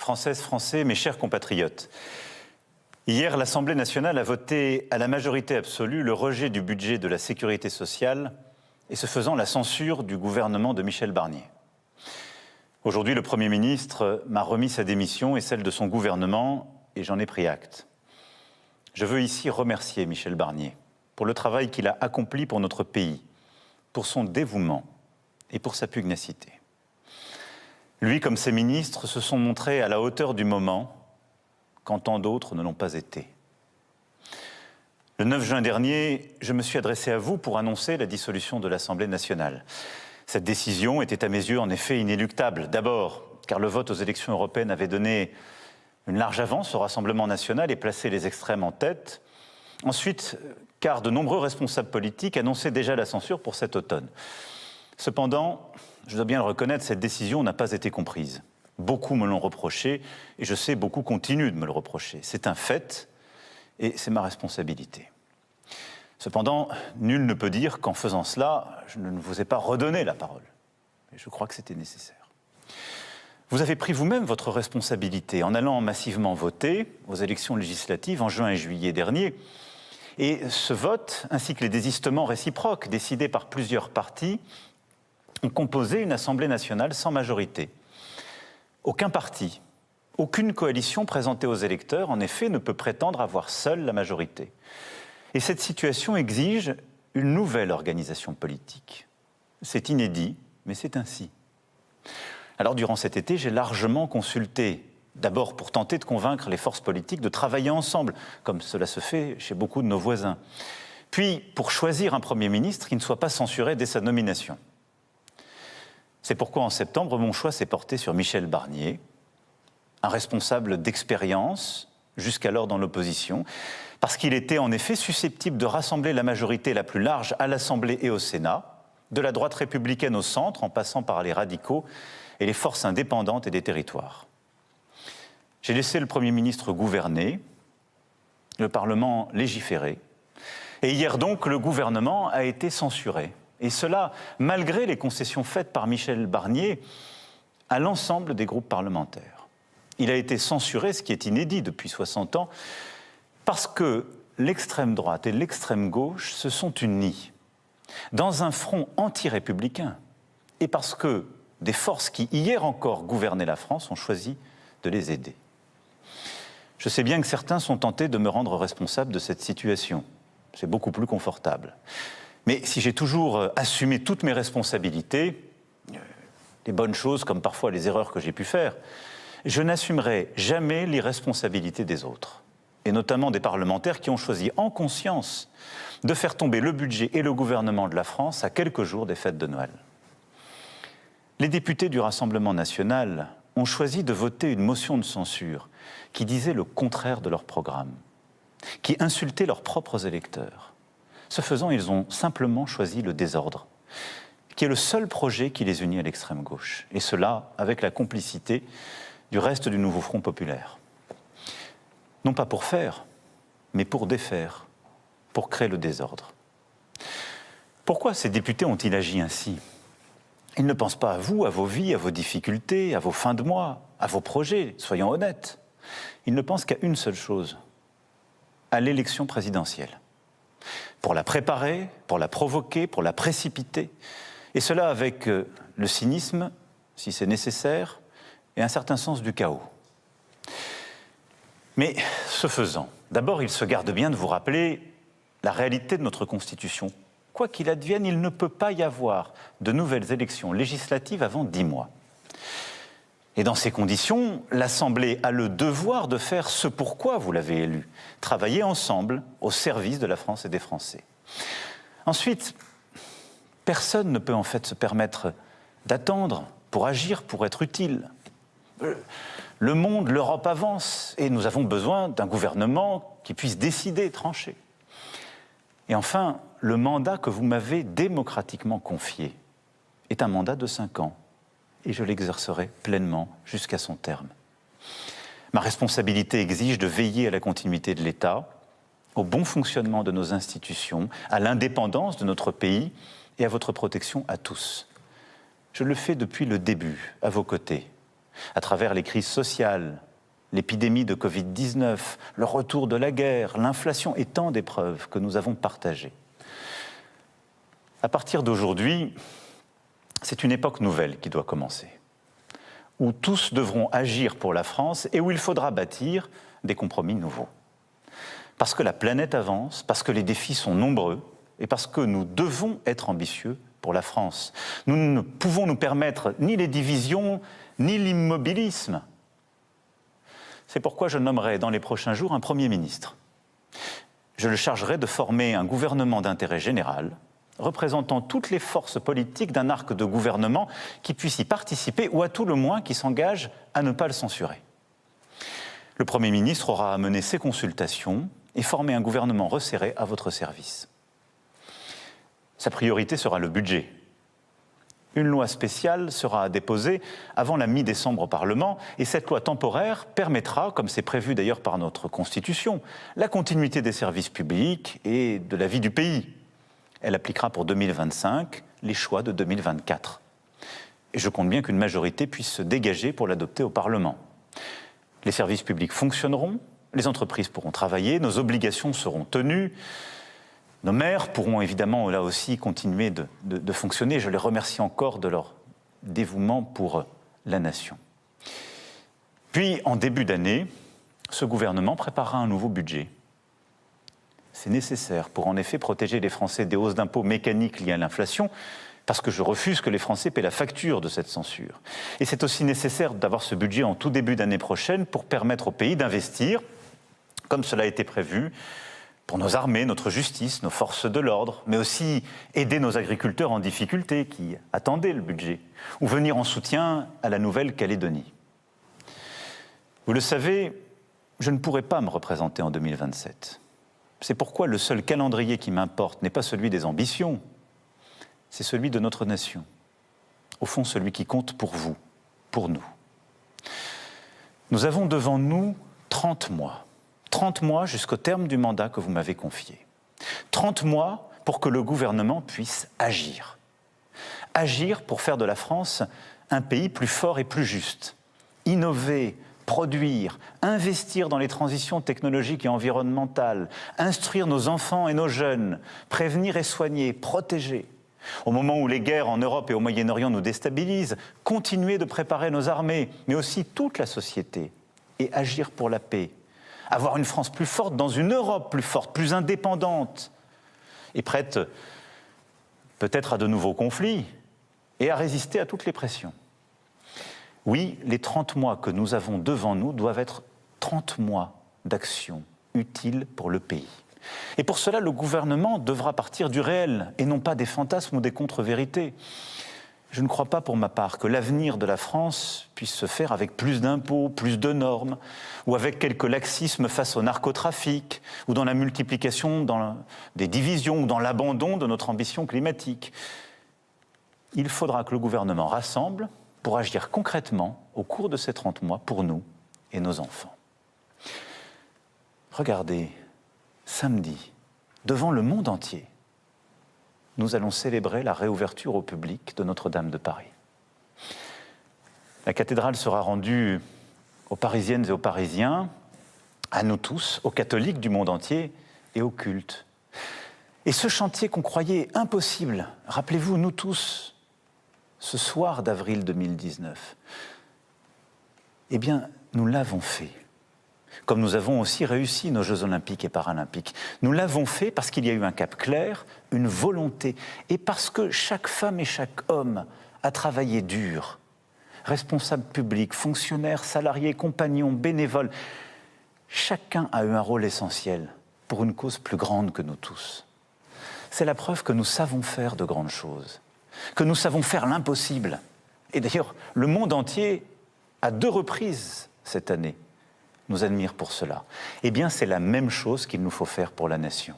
Françaises, Français, mes chers compatriotes. Hier, l'Assemblée nationale a voté à la majorité absolue le rejet du budget de la sécurité sociale et ce faisant la censure du gouvernement de Michel Barnier. Aujourd'hui, le Premier ministre m'a remis sa démission et celle de son gouvernement et j'en ai pris acte. Je veux ici remercier Michel Barnier pour le travail qu'il a accompli pour notre pays, pour son dévouement et pour sa pugnacité. Lui, comme ses ministres, se sont montrés à la hauteur du moment quand tant d'autres ne l'ont pas été. Le 9 juin dernier, je me suis adressé à vous pour annoncer la dissolution de l'Assemblée nationale. Cette décision était à mes yeux en effet inéluctable. D'abord, car le vote aux élections européennes avait donné une large avance au Rassemblement national et placé les extrêmes en tête. Ensuite, car de nombreux responsables politiques annonçaient déjà la censure pour cet automne. Cependant, je dois bien le reconnaître, cette décision n'a pas été comprise. Beaucoup me l'ont reproché et je sais beaucoup continuent de me le reprocher. C'est un fait et c'est ma responsabilité. Cependant, nul ne peut dire qu'en faisant cela, je ne vous ai pas redonné la parole. Et je crois que c'était nécessaire. Vous avez pris vous-même votre responsabilité en allant massivement voter aux élections législatives en juin et juillet dernier. Et ce vote, ainsi que les désistements réciproques décidés par plusieurs partis, ont composé une Assemblée nationale sans majorité. Aucun parti, aucune coalition présentée aux électeurs, en effet, ne peut prétendre avoir seule la majorité. Et cette situation exige une nouvelle organisation politique. C'est inédit, mais c'est ainsi. Alors, durant cet été, j'ai largement consulté, d'abord pour tenter de convaincre les forces politiques de travailler ensemble, comme cela se fait chez beaucoup de nos voisins. Puis, pour choisir un Premier ministre qui ne soit pas censuré dès sa nomination. C'est pourquoi, en septembre, mon choix s'est porté sur Michel Barnier, un responsable d'expérience, jusqu'alors dans l'opposition, parce qu'il était en effet susceptible de rassembler la majorité la plus large à l'Assemblée et au Sénat, de la droite républicaine au centre, en passant par les radicaux et les forces indépendantes et des territoires. J'ai laissé le Premier ministre gouverner, le Parlement légiférer, et hier donc, le gouvernement a été censuré. Et cela, malgré les concessions faites par Michel Barnier à l'ensemble des groupes parlementaires. Il a été censuré, ce qui est inédit depuis 60 ans, parce que l'extrême droite et l'extrême gauche se sont unis dans un front anti-républicain et parce que des forces qui, hier encore, gouvernaient la France ont choisi de les aider. Je sais bien que certains sont tentés de me rendre responsable de cette situation. C'est beaucoup plus confortable. Mais si j'ai toujours assumé toutes mes responsabilités, les bonnes choses comme parfois les erreurs que j'ai pu faire, je n'assumerai jamais l'irresponsabilité des autres, et notamment des parlementaires qui ont choisi en conscience de faire tomber le budget et le gouvernement de la France à quelques jours des fêtes de Noël. Les députés du Rassemblement national ont choisi de voter une motion de censure qui disait le contraire de leur programme, qui insultait leurs propres électeurs. Ce faisant, ils ont simplement choisi le désordre, qui est le seul projet qui les unit à l'extrême gauche, et cela avec la complicité du reste du nouveau Front populaire. Non pas pour faire, mais pour défaire, pour créer le désordre. Pourquoi ces députés ont-ils agi ainsi ? Ils ne pensent pas à vous, à vos vies, à vos difficultés, à vos fins de mois, à vos projets, soyons honnêtes. Ils ne pensent qu'à une seule chose, à l'élection présidentielle. Pour la préparer, pour la provoquer, pour la précipiter. Et cela avec le cynisme, si c'est nécessaire, et un certain sens du chaos. Mais ce faisant, d'abord, il se garde bien de vous rappeler la réalité de notre Constitution. Quoi qu'il advienne, il ne peut pas y avoir de nouvelles élections législatives avant 10 mois. Et dans ces conditions, l'Assemblée a le devoir de faire ce pourquoi vous l'avez élu, travailler ensemble au service de la France et des Français. Ensuite, personne ne peut en fait se permettre d'attendre pour agir, pour être utile. Le monde, l'Europe avance et nous avons besoin d'un gouvernement qui puisse décider, trancher. Et enfin, le mandat que vous m'avez démocratiquement confié est un mandat de 5 ans. Et je l'exercerai pleinement jusqu'à son terme. Ma responsabilité exige de veiller à la continuité de l'État, au bon fonctionnement de nos institutions, à l'indépendance de notre pays et à votre protection à tous. Je le fais depuis le début, à vos côtés, à travers les crises sociales, l'épidémie de Covid-19, le retour de la guerre, l'inflation et tant d'épreuves que nous avons partagées. À partir d'aujourd'hui, c'est une époque nouvelle qui doit commencer, où tous devront agir pour la France et où il faudra bâtir des compromis nouveaux. Parce que la planète avance, parce que les défis sont nombreux et parce que nous devons être ambitieux pour la France. Nous ne pouvons nous permettre ni les divisions, ni l'immobilisme. C'est pourquoi je nommerai dans les prochains jours un Premier ministre. Je le chargerai de former un gouvernement d'intérêt général, représentant toutes les forces politiques d'un arc de gouvernement qui puisse y participer ou à tout le moins qui s'engage à ne pas le censurer. Le Premier ministre aura à mener ses consultations et former un gouvernement resserré à votre service. Sa priorité sera le budget. Une loi spéciale sera déposée avant la mi-décembre au Parlement et cette loi temporaire permettra, comme c'est prévu d'ailleurs par notre Constitution, la continuité des services publics et de la vie du pays. Elle appliquera pour 2025 les choix de 2024. Et je compte bien qu'une majorité puisse se dégager pour l'adopter au Parlement. Les services publics fonctionneront, les entreprises pourront travailler, nos obligations seront tenues. Nos maires pourront évidemment, là aussi, continuer de fonctionner. Je les remercie encore de leur dévouement pour la nation. Puis, en début d'année, ce gouvernement préparera un nouveau budget. C'est nécessaire pour en effet protéger les Français des hausses d'impôts mécaniques liées à l'inflation, parce que je refuse que les Français paient la facture de cette censure. Et c'est aussi nécessaire d'avoir ce budget en tout début d'année prochaine pour permettre au pays d'investir, comme cela a été prévu, pour nos armées, notre justice, nos forces de l'ordre, mais aussi aider nos agriculteurs en difficulté qui attendaient le budget, ou venir en soutien à la Nouvelle-Calédonie. Vous le savez, je ne pourrai pas me représenter en 2027. C'est pourquoi le seul calendrier qui m'importe n'est pas celui des ambitions, c'est celui de notre nation. Au fond, celui qui compte pour vous, pour nous. Nous avons devant nous 30 mois. 30 mois jusqu'au terme du mandat que vous m'avez confié. 30 mois pour que le gouvernement puisse agir. Agir pour faire de la France un pays plus fort et plus juste. Innover, produire, investir dans les transitions technologiques et environnementales, instruire nos enfants et nos jeunes, prévenir et soigner, protéger. Au moment où les guerres en Europe et au Moyen-Orient nous déstabilisent, continuer de préparer nos armées, mais aussi toute la société, et agir pour la paix. Avoir une France plus forte dans une Europe plus forte, plus indépendante, et prête peut-être à de nouveaux conflits, et à résister à toutes les pressions. Oui, les 30 mois que nous avons devant nous doivent être 30 mois d'action utile pour le pays. Et pour cela, le gouvernement devra partir du réel, et non pas des fantasmes ou des contre-vérités. Je ne crois pas pour ma part que l'avenir de la France puisse se faire avec plus d'impôts, plus de normes, ou avec quelques laxismes face au narcotrafic, ou dans la multiplication des divisions, ou dans l'abandon de notre ambition climatique. Il faudra que le gouvernement rassemble pour agir concrètement au cours de ces 30 mois pour nous et nos enfants. Regardez, samedi, devant le monde entier, nous allons célébrer la réouverture au public de Notre-Dame de Paris. La cathédrale sera rendue aux Parisiennes et aux Parisiens, à nous tous, aux catholiques du monde entier et aux cultes. Et ce chantier qu'on croyait impossible, rappelez-vous, nous tous, ce soir d'avril 2019, eh bien, nous l'avons fait. Comme nous avons aussi réussi nos Jeux olympiques et paralympiques. Nous l'avons fait parce qu'il y a eu un cap clair, une volonté, et parce que chaque femme et chaque homme a travaillé dur. Responsables publics, fonctionnaires, salariés, compagnons, bénévoles, chacun a eu un rôle essentiel pour une cause plus grande que nous tous. C'est la preuve que nous savons faire de grandes choses, que nous savons faire l'impossible. Et d'ailleurs, le monde entier, à 2 reprises cette année, nous admire pour cela. Eh bien, c'est la même chose qu'il nous faut faire pour la nation.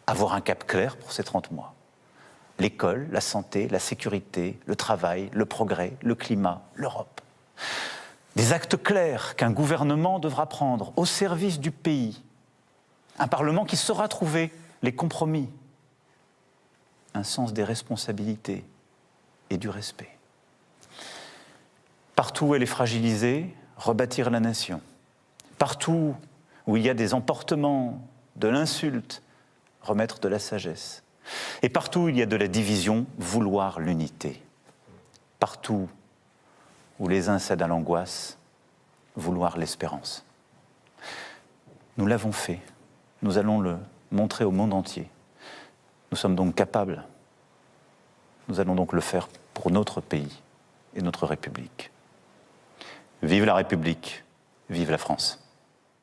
Avoir un cap clair pour ces 30 mois. L'école, la santé, la sécurité, le travail, le progrès, le climat, l'Europe. Des actes clairs qu'un gouvernement devra prendre au service du pays. Un Parlement qui saura trouver les compromis. Un sens des responsabilités et du respect. Partout où elle est fragilisée, rebâtir la nation. Partout où il y a des emportements, de l'insulte, remettre de la sagesse. Et partout où il y a de la division, vouloir l'unité. Partout où les uns cèdent à l'angoisse, vouloir l'espérance. Nous l'avons fait. Nous allons le montrer au monde entier. Nous sommes donc capables. Nous allons donc le faire pour notre pays et notre République. Vive la République, vive la France.